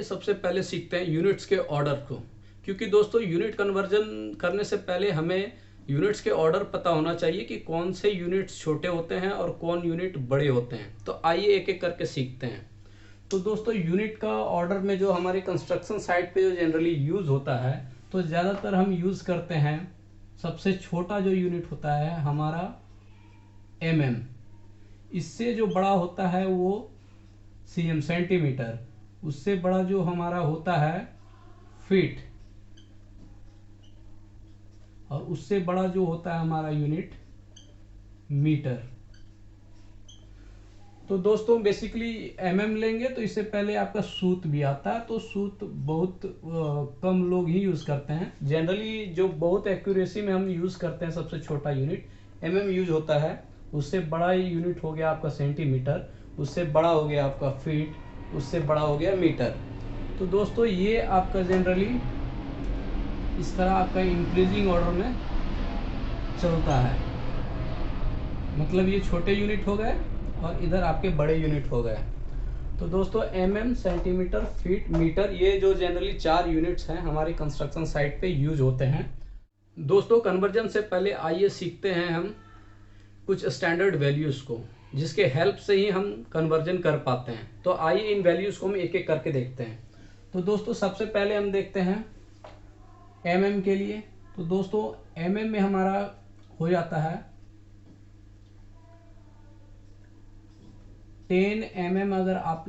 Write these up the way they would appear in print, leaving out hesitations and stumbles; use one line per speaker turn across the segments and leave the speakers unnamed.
आइए सबसे पहले सीखते हैं यूनिट्स के ऑर्डर को, क्योंकि दोस्तों यूनिट कन्वर्जन करने से पहले हमें यूनिट्स के ऑर्डर पता होना चाहिए कि कौन से यूनिट्स छोटे होते हैं और कौन यूनिट बड़े होते हैं। तो आइए एक एक करके सीखते हैं। तो दोस्तों यूनिट का ऑर्डर में जो हमारे कंस्ट्रक्शन साइट पे जो जनरली यूज़ होता है, तो ज़्यादातर हम यूज़ करते हैं, सबसे छोटा जो यूनिट होता है हमारा mm। इससे जो बड़ा होता है वो cm सेंटीमीटर, उससे बड़ा जो हमारा होता है फीट, और उससे बड़ा जो होता है हमारा यूनिट मीटर। तो दोस्तों बेसिकली mm लेंगे तो इससे पहले आपका सूत भी आता है, तो सूत बहुत कम लोग ही यूज़ करते हैं। जनरली जो बहुत एक्यूरेसी में हम यूज़ करते हैं सबसे छोटा यूनिट mm यूज होता है। उससे बड़ा यूनिट हो गया आपका सेंटीमीटर, उससे बड़ा हो गया आपका फीट, उससे बड़ा हो गया मीटर। तो दोस्तों ये आपका जनरली इस तरह आपका इंक्रीजिंग ऑर्डर में चलता है, मतलब ये छोटे यूनिट हो गए और इधर आपके बड़े यूनिट हो गए। तो दोस्तों mm, सेंटीमीटर, फीट, मीटर, ये जो जनरली 4 यूनिट्स हैं हमारी कंस्ट्रक्शन साइट पे यूज होते हैं। दोस्तों कन्वर्जन से पहले आइए सीखते हैं हम कुछ स्टैंडर्ड वैल्यूज़ को, जिसके हेल्प से ही हम कन्वर्जन कर पाते हैं। तो आइए इन वैल्यूज़ को हम एक एक करके देखते हैं। तो दोस्तों सबसे पहले हम देखते हैं mm के लिए। तो दोस्तों mm में हमारा हो जाता है 10 mm। अगर आप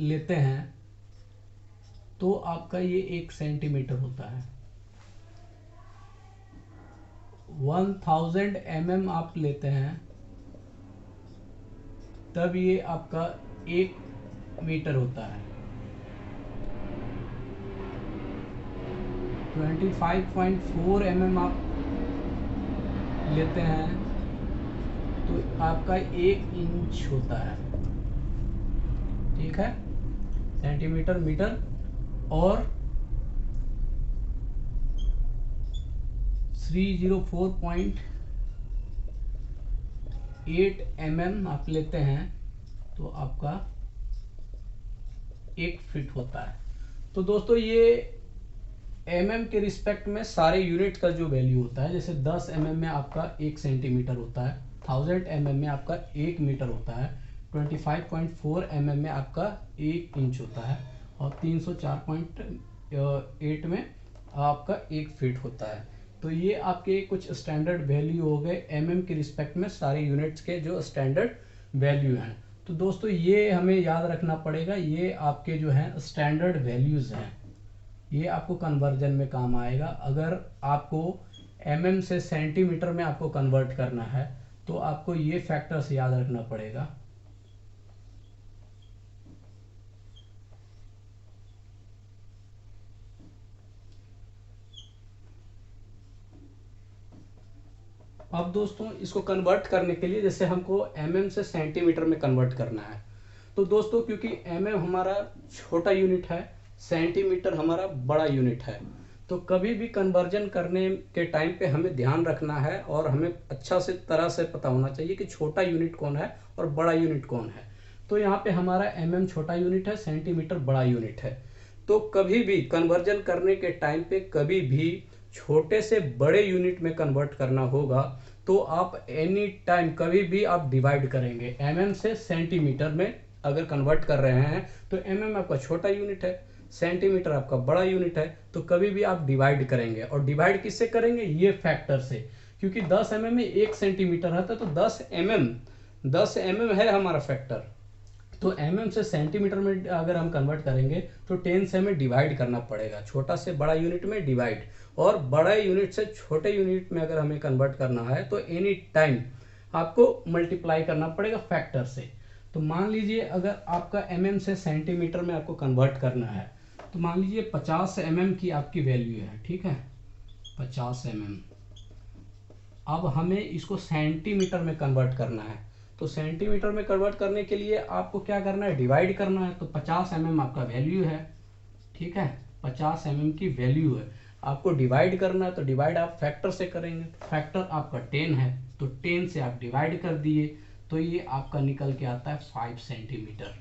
लेते हैं तो आपका ये 1 सेंटीमीटर होता है। 1000 mm आप लेते हैं तब ये आपका 1 मीटर होता है। 25.4 mm आप लेते हैं तो आपका 1 इंच होता है। ठीक है, सेंटीमीटर, मीटर। और 304.8 mm आप लेते हैं तो आपका 1 फीट होता है। तो दोस्तों ये mm के रिस्पेक्ट में सारे यूनिट का जो वैल्यू होता है, जैसे 10 mm में आपका 1 सेंटीमीटर होता है, 1000 mm में आपका 1 मीटर होता है, 25.4 mm में आपका 1 इंच होता है, और 304.8 में आपका 1 फीट होता है। तो ये आपके कुछ स्टैंडर्ड वैल्यू हो गए mm के रिस्पेक्ट में सारे यूनिट्स के जो स्टैंडर्ड वैल्यू हैं। तो दोस्तों ये हमें याद रखना पड़ेगा, ये आपके जो हैं स्टैंडर्ड वैल्यूज़ हैं, ये आपको कन्वर्जन में काम आएगा। अगर आपको mm से सेंटीमीटर में आपको कन्वर्ट करना है तो आपको ये फैक्टर्स याद रखना पड़ेगा। अब दोस्तों इसको कन्वर्ट करने के लिए, जैसे हमको mm से सेंटीमीटर में कन्वर्ट करना है, तो दोस्तों क्योंकि mm हमारा छोटा यूनिट है, सेंटीमीटर हमारा बड़ा यूनिट है, तो कभी भी कन्वर्जन करने के टाइम पे हमें ध्यान रखना है और हमें अच्छा से तरह से पता होना चाहिए कि छोटा यूनिट कौन है और बड़ा यूनिट कौन है। तो यहाँ पे हमारा mm छोटा यूनिट है, सेंटीमीटर बड़ा यूनिट है। तो कभी भी कन्वर्जन करने के टाइम पे कभी भी छोटे से बड़े यूनिट में कन्वर्ट करना होगा तो आप एनी टाइम कभी भी आप डिवाइड करेंगे। mm से सेंटीमीटर में अगर कन्वर्ट कर रहे हैं तो mm आपका छोटा यूनिट है, सेंटीमीटर आपका बड़ा यूनिट है, तो कभी भी आप डिवाइड करेंगे। और डिवाइड किससे करेंगे? ये फैक्टर से, क्योंकि 10 mm में 1 सेंटीमीटर है तो 10 mm है हमारा फैक्टर। तो mm से सेंटीमीटर में अगर हम कन्वर्ट करेंगे तो 10 से हमें डिवाइड करना पड़ेगा, छोटा से बड़ा यूनिट में डिवाइड। और बड़ा यूनिट से छोटे यूनिट में अगर हमें कन्वर्ट करना है तो एनी टाइम आपको मल्टीप्लाई करना पड़ेगा फैक्टर से। तो मान लीजिए अगर आपका mm से सेंटीमीटर में आपको कन्वर्ट करना है तो मान लीजिए 50 mm की आपकी वैल्यू है, ठीक है, 50 mm। अब हमें इसको सेंटीमीटर में कन्वर्ट करना है, तो सेंटीमीटर में कन्वर्ट करने के लिए आपको क्या करना है? डिवाइड करना है। तो 50 mm आपका वैल्यू है, ठीक है, 50 mm की वैल्यू है, आपको डिवाइड करना है। तो डिवाइड आप फैक्टर से करेंगे, फैक्टर आपका 10 है तो 10 से आप डिवाइड कर दिए तो ये आपका निकल के आता है 5 सेंटीमीटर,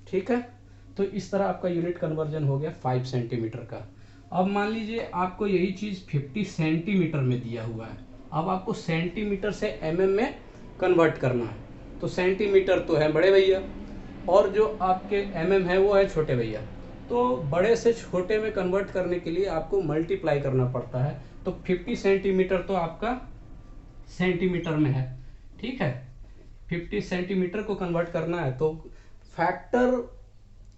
ठीक है। तो इस तरह आपका यूनिट कन्वर्जन हो गया 5 सेंटीमीटर का। अब मान लीजिए आपको यही चीज़ 50 सेंटीमीटर में दिया हुआ है, अब आपको सेंटीमीटर से एमएम में कन्वर्ट करना है। तो सेंटीमीटर तो है बड़े भैया और जो आपके एमएम है वो है छोटे भैया। तो बड़े से छोटे में कन्वर्ट करने के लिए आपको मल्टीप्लाई करना पड़ता है। तो 50 सेंटीमीटर तो आपका सेंटीमीटर में है, ठीक है। 50 सेंटीमीटर को कन्वर्ट करना है तो फैक्टर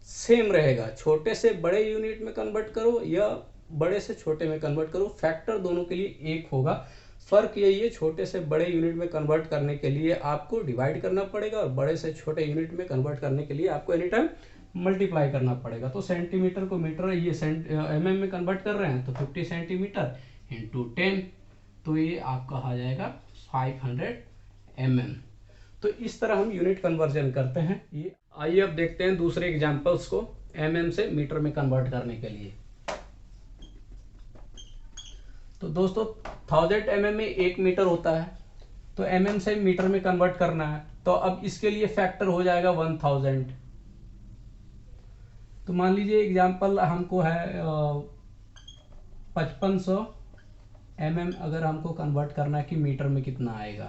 सेम रहेगा, छोटे से बड़े यूनिट में कन्वर्ट करो या बड़े से छोटे में कन्वर्ट करो, फैक्टर दोनों के लिए एक होगा। फर्क यही है, छोटे से बड़े यूनिट में कन्वर्ट करने के लिए आपको डिवाइड करना पड़ेगा और बड़े से छोटे यूनिट में कन्वर्ट करने के लिए आपको एनी टाइम मल्टीप्लाई करना पड़ेगा। तो सेंटीमीटर को मीटर, ये एमएम में कन्वर्ट कर रहे हैं तो 50 सेंटीमीटर इंटू 10, तो ये आपका आ जाएगा 500 mm। तो इस तरह हम यूनिट कन्वर्जन करते हैं। ये आइए अब देखते हैं दूसरे एग्जांपल्स को mm से मीटर में कन्वर्ट करने के लिए। तो दोस्तों 1000 mm में 1 मीटर होता है, तो mm से मीटर में कन्वर्ट करना है, तो अब इसके लिए फैक्टर हो जाएगा 1000। तो मान लीजिए एग्जांपल हमको है 5500 mm अगर हमको कन्वर्ट करना है कि मीटर में कितना आएगा,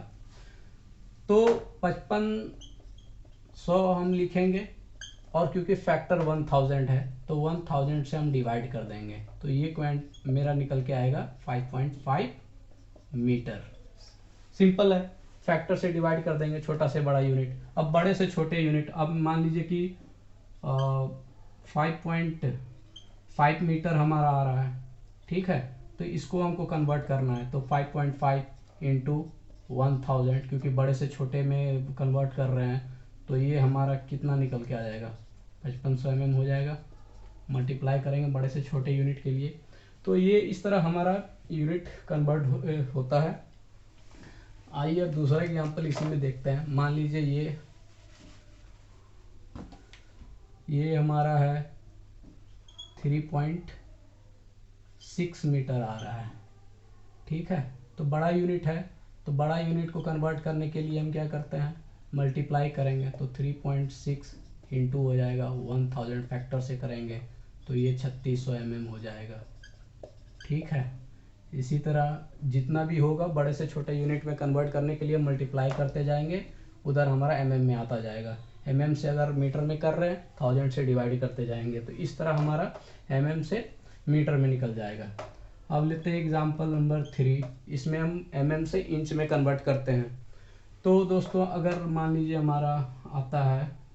तो 5500 हम लिखेंगे और क्योंकि फैक्टर 1000 है तो 1000 से हम डिवाइड कर देंगे, तो ये क्वांट मेरा निकल के आएगा 5.5 मीटर। सिंपल है, फैक्टर से डिवाइड कर देंगे छोटा से बड़ा यूनिट। अब बड़े से छोटे यूनिट, अब मान लीजिए कि 5.5 मीटर हमारा आ रहा है, ठीक है। तो इसको हमको कन्वर्ट करना है, तो 5.5 इंटू 1000, क्योंकि बड़े से छोटे में कन्वर्ट कर रहे हैं, तो ये हमारा कितना निकल के आ जाएगा 5500 mm हो जाएगा। मल्टीप्लाई करेंगे बड़े से छोटे यूनिट के लिए, तो ये इस तरह हमारा यूनिट कन्वर्ट होता है। आइए अब दूसरा एग्जांपल इसी में देखते हैं। मान लीजिए ये हमारा है 3.6 मीटर आ रहा है, ठीक है। तो बड़ा यूनिट है, तो बड़ा यूनिट को कन्वर्ट करने के लिए हम क्या करते हैं, मल्टीप्लाई करेंगे, तो 3.6 इंटू हो जाएगा 1000, फैक्टर से करेंगे तो ये 3600 mm हो जाएगा, ठीक है। इसी तरह जितना भी होगा बड़े से छोटे यूनिट में कन्वर्ट करने के लिए मल्टीप्लाई करते जाएंगे, उधर हमारा mm में आता जाएगा। mm से अगर मीटर में कर रहे हैं 1000 से डिवाइड करते जाएंगे, तो इस तरह हमारा mm से मीटर में निकल जाएगा। अब लेते हैं एग्जांपल नंबर 3, इसमें हम mm से इंच में कन्वर्ट करते हैं। तो दोस्तों अगर मान लीजिए हमारा आता है,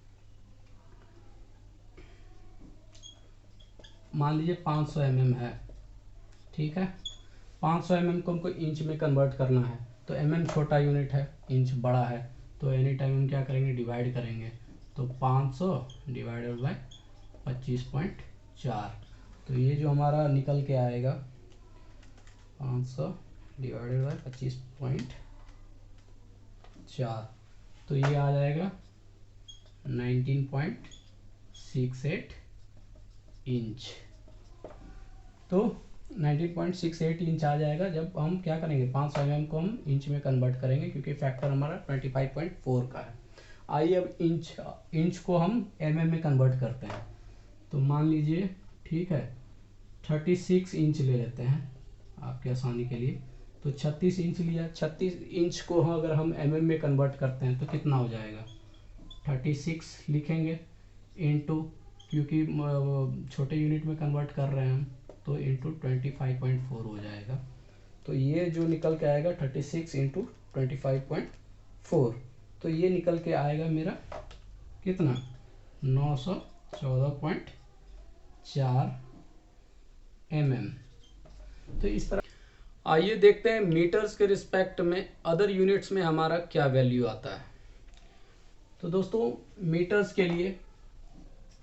मान लीजिए 500 mm है, ठीक है। 500 mm को हमको इंच में कन्वर्ट करना है, तो mm छोटा यूनिट है, इंच बड़ा है, तो एनी टाइम हम क्या करेंगे, डिवाइड करेंगे, तो 500 डिवाइडेड बाय 25.4, तो ये जो हमारा निकल के आएगा 500 डिवाइडेड बाय 25.4, तो ये आ जाएगा 19.68 इंच। तो 19.68 इंच आ जाएगा जब हम क्या करेंगे, 500 mm को हम इंच में कन्वर्ट करेंगे, क्योंकि फैक्टर हमारा 25.4 का है। आइए अब इंच को हम mm में कन्वर्ट करते हैं। तो मान लीजिए, ठीक है, 36 इंच ले लेते हैं आपके आसानी के लिए, तो 36 इंच लिया। 36 इंच को अगर हम mm में कन्वर्ट करते हैं तो कितना हो जाएगा, 36 लिखेंगे इंटू, क्योंकि छोटे यूनिट में कन्वर्ट कर रहे हैं हम, तो इंटू 25.4 हो जाएगा। तो ये जो निकल के आएगा 36 इंटू 25.4, तो ये निकल के आएगा मेरा कितना, 914.4 mm। तो इस तरह आइए देखते हैं मीटर्स के रिस्पेक्ट में अदर यूनिट्स में हमारा क्या वैल्यू आता है। तो दोस्तों मीटर्स के लिए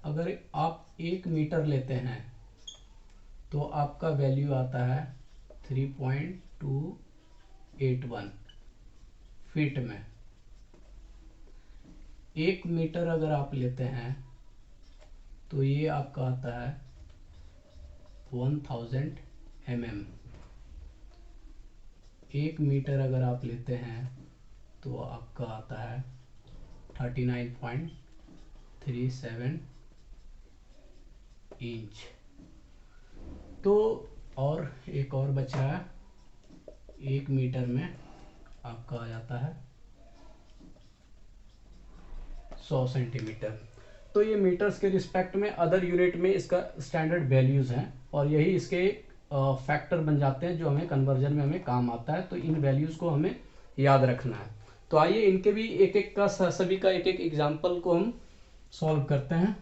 अगर आप 1 मीटर लेते हैं तो आपका वैल्यू आता है 3.281 फीट में। 1 मीटर अगर आप लेते हैं तो ये आपका आता है 1000 mm। 1 मीटर अगर आप लेते हैं तो आपका आता है 39.37 इंच। तो और एक और बच रहा है, 1 मीटर में आपका आ जाता है 100 सेंटीमीटर। तो ये मीटर्स के रिस्पेक्ट में अदर यूनिट में इसका स्टैंडर्ड वैल्यूज़ हैं, और यही इसके फैक्टर बन जाते हैं जो हमें कन्वर्जन में हमें काम आता है। तो इन वैल्यूज़ को हमें याद रखना है। तो आइए इनके भी एक एक का सभी का एक एक एग्जाम्पल को हम सॉल्व करते हैं।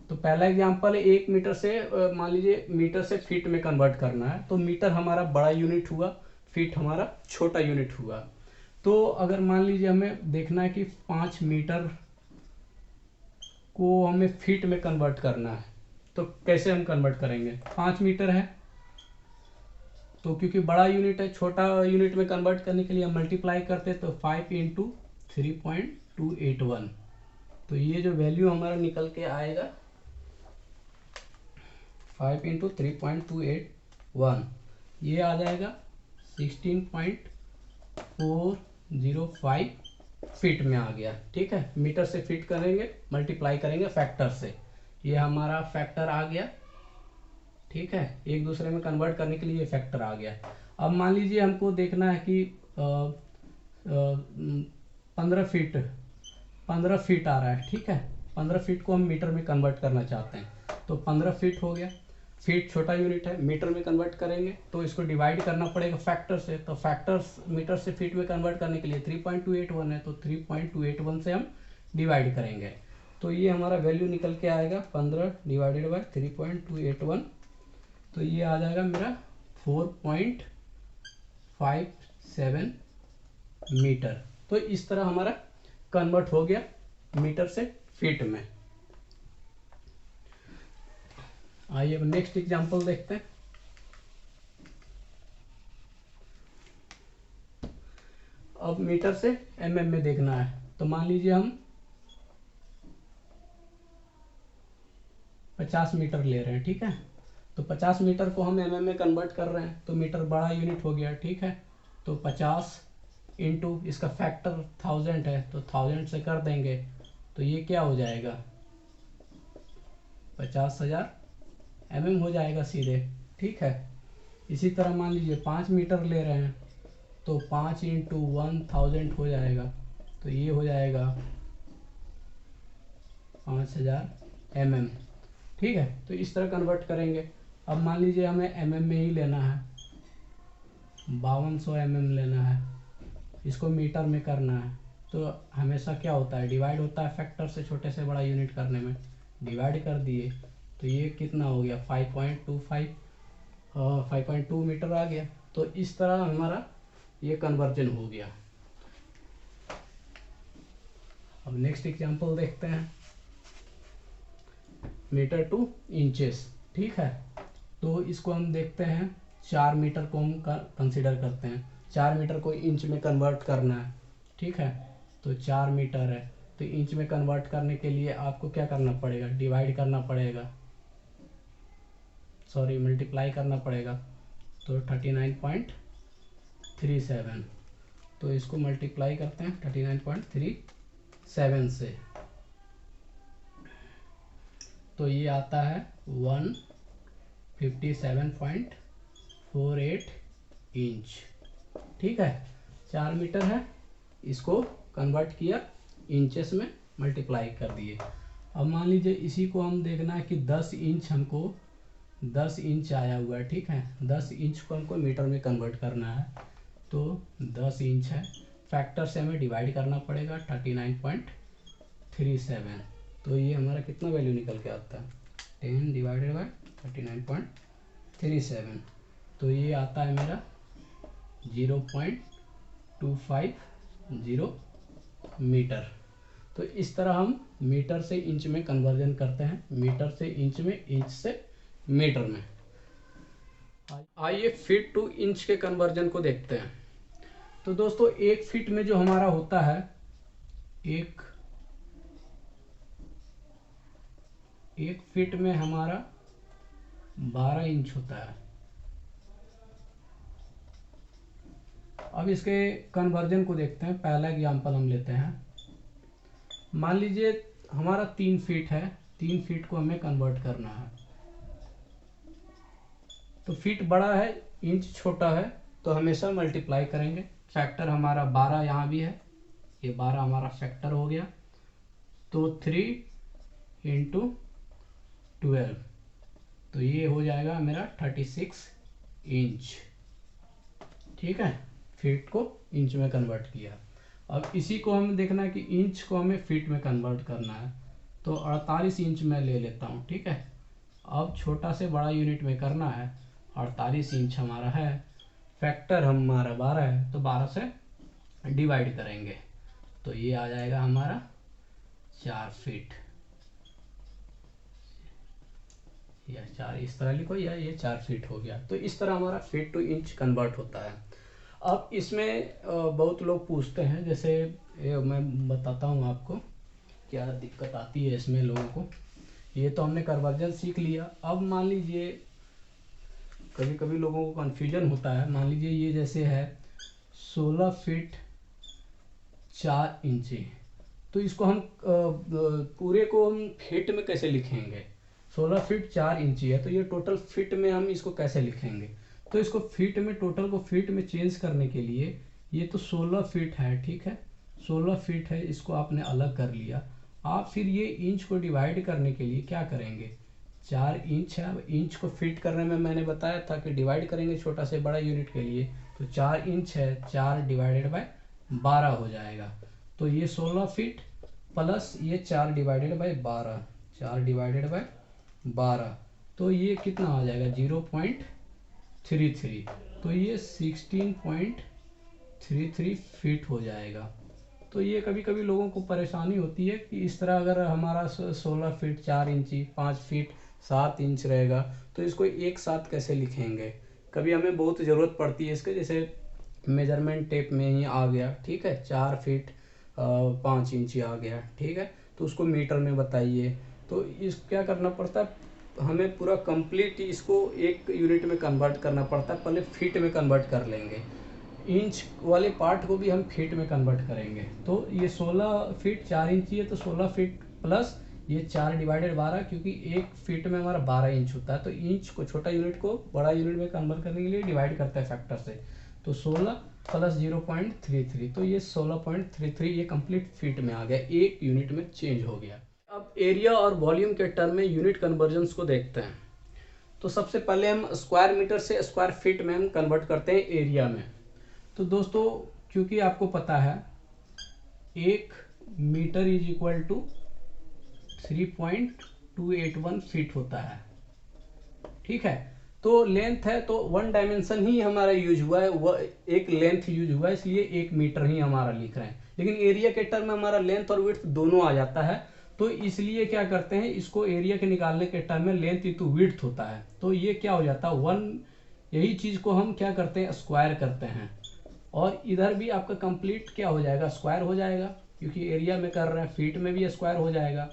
तो पहला एग्जाम्पल है 1 मीटर से मान लीजिए मीटर से फीट में कन्वर्ट करना है। तो मीटर हमारा बड़ा यूनिट हुआ, फीट हमारा छोटा यूनिट हुआ। तो अगर मान लीजिए हमें देखना है कि 5 मीटर को हमें फीट में कन्वर्ट करना है, तो कैसे हम कन्वर्ट करेंगे? 5 मीटर है तो क्योंकि बड़ा यूनिट है, छोटा यूनिट में कन्वर्ट करने के लिए हम मल्टीप्लाई करते हैं, तो 5 इंटू 3.281। तो ये जो वैल्यू हमारा निकल के आएगा 5 इंटू 3.281, ये आ जाएगा 16.405 फीट में आ गया। ठीक है, मीटर से फीट करेंगे, मल्टीप्लाई करेंगे फैक्टर से, ये हमारा फैक्टर आ गया। ठीक है, एक दूसरे में कन्वर्ट करने के लिए ये फैक्टर आ गया। अब मान लीजिए हमको देखना है कि 15 फीट आ रहा है। ठीक है, 15 फीट को हम मीटर में कन्वर्ट करना चाहते हैं। तो 15 फीट हो गया, फीट छोटा यूनिट है, मीटर में कन्वर्ट करेंगे तो इसको डिवाइड करना पड़ेगा फैक्टर से। तो फैक्टर्स मीटर से फीट में कन्वर्ट करने के लिए 3.281 है, तो 3.281 से हम डिवाइड करेंगे। तो ये हमारा वैल्यू निकल के आएगा 15 डिवाइडेड बाय 3.281। तो ये आ जाएगा मेरा 4.57 मीटर। तो इस तरह हमारा कन्वर्ट हो गया मीटर से फीट में। आइए अब नेक्स्ट एग्जांपल देखते हैं। अब मीटर से एमएम में देखना है। तो मान लीजिए हम 50 मीटर ले रहे हैं। ठीक है, तो 50 मीटर को हम एमएम में कन्वर्ट कर रहे हैं, तो मीटर बड़ा यूनिट हो गया। ठीक है, तो 50 इंटू इसका फैक्टर 1000 है, तो 1000 से कर देंगे तो ये क्या हो जाएगा 50,000 एमएम हो जाएगा सीधे। ठीक है, इसी तरह मान लीजिए 5 मीटर ले रहे हैं, तो 5 इंटू 1000 हो जाएगा, तो ये हो जाएगा 5000 एमएम। ठीक है, तो इस तरह कन्वर्ट करेंगे। अब मान लीजिए हमें एमएम में ही लेना है, 5200 एमएम लेना है, इसको मीटर में करना है। तो हमेशा क्या होता है, डिवाइड होता है फैक्टर से, छोटे से बड़ा यूनिट करने में डिवाइड कर दिए, तो ये कितना हो गया 5.2 मीटर आ गया। तो इस तरह हमारा ये कन्वर्जन हो गया। अब नेक्स्ट एग्जांपल देखते हैं, मीटर टू इंचेस। ठीक है, तो इसको हम देखते हैं 4 मीटर को हम कंसिडर करते हैं। 4 मीटर को इंच में कन्वर्ट करना है। ठीक है, तो 4 मीटर है, तो इंच में कन्वर्ट करने के लिए आपको क्या करना पड़ेगा, डिवाइड करना पड़ेगा, सॉरी मल्टीप्लाई करना पड़ेगा। तो 39.37, तो इसको मल्टीप्लाई करते हैं 39.37 से, तो ये आता है 157.48 इंच। ठीक है, 4 मीटर है, इसको कन्वर्ट किया इंचेस में, मल्टीप्लाई कर दिए। अब मान लीजिए इसी को हम देखना है कि 10 इंच हमको 10 इंच आया हुआ है। ठीक है, 10 इंच को हमको मीटर में कन्वर्ट करना है, तो 10 इंच है, फैक्टर से हमें डिवाइड करना पड़ेगा 39.37। तो ये हमारा कितना वैल्यू निकल के आता है 10 डिवाइडेड बाय 39.37, तो ये आता है मेरा 0.250 मीटर। तो इस तरह हम मीटर से इंच में कन्वर्जन करते हैं, मीटर से इंच में, इंच से मीटर में। आइए फीट टू इंच के कन्वर्जन को देखते हैं। तो दोस्तों 1 फीट में जो हमारा होता है, एक फीट में हमारा 12 इंच होता है। अब इसके कन्वर्जन को देखते हैं। पहला एग्जांपल हम लेते हैं, मान लीजिए हमारा 3 फीट है, 3 फीट को हमें कन्वर्ट करना है। तो फीट बड़ा है, इंच छोटा है, तो हमेशा मल्टीप्लाई करेंगे। फैक्टर हमारा 12 यहाँ भी है, ये 12 हमारा फैक्टर हो गया। तो 3 इंटू 12, तो ये हो जाएगा मेरा 36 इंच। ठीक है, फीट को इंच में कन्वर्ट किया। अब इसी को हमें देखना है कि इंच को हमें फीट में कन्वर्ट करना है, तो 48 इंच में ले लेता हूँ। ठीक है, अब छोटा से बड़ा यूनिट में करना है। 48 इंच हमारा है, फैक्टर हमारा 12 है, तो 12 से डिवाइड करेंगे, तो ये आ जाएगा हमारा 4 फीट, या 4 इस तरह लिखो, या ये 4 फीट हो गया। तो इस तरह हमारा फीट टू इंच कन्वर्ट होता है। अब इसमें बहुत लोग पूछते हैं, जैसे मैं बताता हूँ आपको क्या दिक्कत आती है इसमें लोगों को। ये तो हमने कन्वर्जन सीख लिया। अब मान लीजिए कभी कभी लोगों को कन्फ्यूजन होता है। मान लीजिए ये जैसे है 16 फीट 4 इंची, तो इसको हम पूरे को हम फीट में कैसे लिखेंगे। 16 फीट 4 इंची है, तो ये टोटल फीट में हम इसको कैसे लिखेंगे। तो इसको फीट में, टोटल को फीट में चेंज करने के लिए, ये तो 16 फीट है, ठीक है, 16 फीट है, इसको आपने अलग कर लिया। आप फिर ये इंच को डिवाइड करने के लिए क्या करेंगे, 4 इंच है, अब इंच को फिट करने में मैंने बताया था कि डिवाइड करेंगे छोटा से बड़ा यूनिट के लिए, तो 4 इंच है, 4 डिवाइडेड बाय 12 हो जाएगा। तो ये 16 फीट प्लस ये 4 डिवाइडेड बाय 12, 4 डिवाइडेड बाय 12, तो ये कितना आ जाएगा 0.33, तो ये 16.33 फीट हो जाएगा। तो ये कभी कभी लोगों को परेशानी होती है कि इस तरह अगर हमारा 16 फीट 4 इंची 5 फीट 7 इंच रहेगा, तो इसको एक साथ कैसे लिखेंगे। कभी हमें बहुत ज़रूरत पड़ती है इसके, जैसे मेजरमेंट टेप में ही आ गया, ठीक है, 4 फीट 5 इंची आ गया, ठीक है, तो उसको मीटर में बताइए। तो इस क्या करना पड़ता है, हमें पूरा कंप्लीट इसको एक यूनिट में कन्वर्ट करना पड़ता है। पहले फीट में कन्वर्ट कर लेंगे, इंच वाले पार्ट को भी हम फीट में कन्वर्ट करेंगे। तो ये 16 फीट 4 इंची है, तो 16 फीट प्लस ये 4 डिवाइडेड 12, क्योंकि एक फीट में हमारा 12 इंच होता है, तो इंच को, छोटा यूनिट को बड़ा यूनिट में कन्वर्ट करने के लिए डिवाइड करता है फैक्टर से। तो 16 प्लस 0.33, तो ये 16.33 ये कंप्लीट फीट में आ गया, एक यूनिट में चेंज हो गया। अब एरिया और वॉल्यूम के टर्म में यूनिट कन्वर्जन्स को देखते हैं। तो सबसे पहले हम स्क्वायर मीटर से स्क्वायर फीट में हम कन्वर्ट करते हैं एरिया में। तो दोस्तों क्योंकि आपको पता है 1 metre is equal to 3.281 feet होता है, ठीक है। तो लेंथ है, तो 1 डायमेंशन ही हमारा यूज हुआ है, वह एक लेंथ यूज हुआ है, इसलिए 1 मीटर ही हमारा लिख रहे हैं। लेकिन एरिया के टर्म में हमारा लेंथ और विड्थ दोनों आ जाता है, तो इसलिए क्या करते हैं, इसको एरिया के निकालने के टर्म में लेंथ इंटू विड्थ होता है, तो ये क्या हो जाता है 1, यही चीज को हम क्या करते हैं, स्क्वायर करते हैं। और इधर भी आपका कंप्लीट क्या हो जाएगा, स्क्वायर हो जाएगा, क्योंकि एरिया में कर रहे हैं, फीट में भी स्क्वायर हो जाएगा।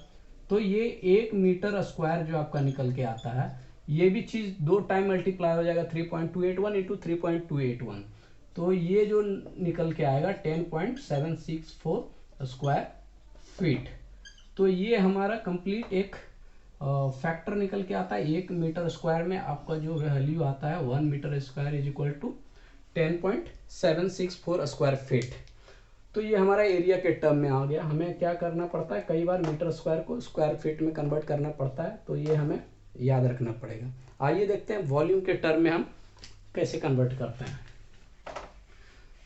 तो ये 1 मीटर स्क्वायर जो आपका निकल के आता है, ये भी चीज 2 टाइम मल्टीप्लाई हो जाएगा, 3.281 इंटू 3.281, तो ये जो निकल के आएगा 10.764 स्क्वायर फीट। तो ये हमारा कंप्लीट एक फैक्टर निकल के आता है। 1 मीटर स्क्वायर में आपका जो वैल्यू आता है 1 metre square is equal to 10.764 square feet. तो ये हमारा एरिया के टर्म में आ गया। हमें क्या करना पड़ता है, कई बार मीटर स्क्वायर को स्क्वायर फीट में कन्वर्ट करना पड़ता है, तो ये हमें याद रखना पड़ेगा। आइए देखते हैं वॉल्यूम के टर्म में हम कैसे कन्वर्ट करते हैं।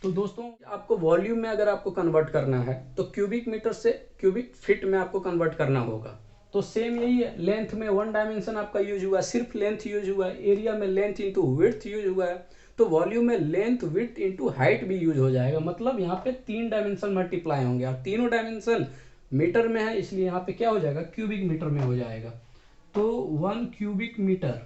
तो दोस्तों आपको वॉल्यूम में अगर आपको कन्वर्ट करना है तो क्यूबिक मीटर से क्यूबिक फीट में आपको कन्वर्ट करना होगा। तो सेम यही है, लेंथ में 1 डायमेंशन आपका यूज हुआ है, सिर्फ लेंथ यूज हुआ है, एरिया में लेंथ इंटू विड्थ यूज हुआ है, तो वॉल्यूम में लेंथ विड्थ इंटू हाइट भी यूज हो जाएगा। मतलब यहाँ पे 3 डायमेंशन मल्टीप्लाई होंगे, और तीनों डायमेंशन मीटर में है, इसलिए यहाँ पे क्या हो जाएगा, क्यूबिक मीटर में हो जाएगा। तो 1 क्यूबिक मीटर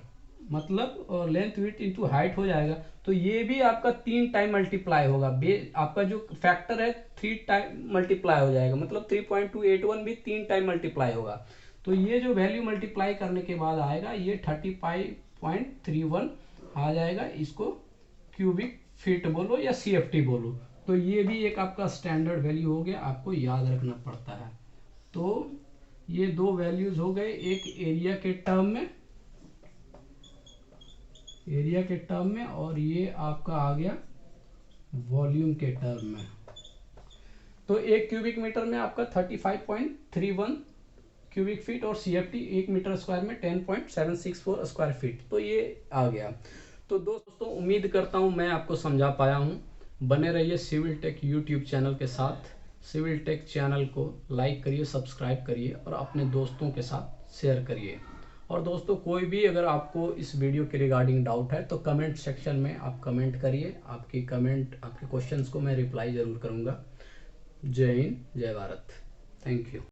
मतलब लेंथ विड्थ इंटू हाइट हो जाएगा। तो ये भी आपका 3 टाइम मल्टीप्लाई होगा, आपका जो फैक्टर है 3 टाइम मल्टीप्लाई हो जाएगा, मतलब 3.281 भी 3 टाइम मल्टीप्लाई होगा। तो ये जो वैल्यू मल्टीप्लाई करने के बाद आएगा ये 35.31 आ जाएगा। इसको क्यूबिक फीट बोलो या CFT बोलो, तो ये भी एक आपका स्टैंडर्ड वैल्यू हो गया, आपको याद रखना पड़ता है। तो ये दो वैल्यूज हो गए, एक एरिया के टर्म में और ये आपका आ गया वॉल्यूम के टर्म में। तो एक क्यूबिक मीटर में आपका 35.31 क्यूबिक फीट और CFT 1 मीटर स्क्वायर में 10.764 स्क्वायर फीट, तो ये आ गया। तो दोस्तों उम्मीद करता हूँ मैं आपको समझा पाया हूँ। बने रहिए सिविल टेक यूट्यूब चैनल के साथ। सिविल टेक चैनल को लाइक करिए, सब्सक्राइब करिए और अपने दोस्तों के साथ शेयर करिए। और दोस्तों कोई भी अगर आपको इस वीडियो के रिगार्डिंग डाउट है तो कमेंट सेक्शन में आप कमेंट करिए। आपके क्वेश्चंस को मैं रिप्लाई ज़रूर करूँगा। जय हिंद, जय भारत, थैंक यू।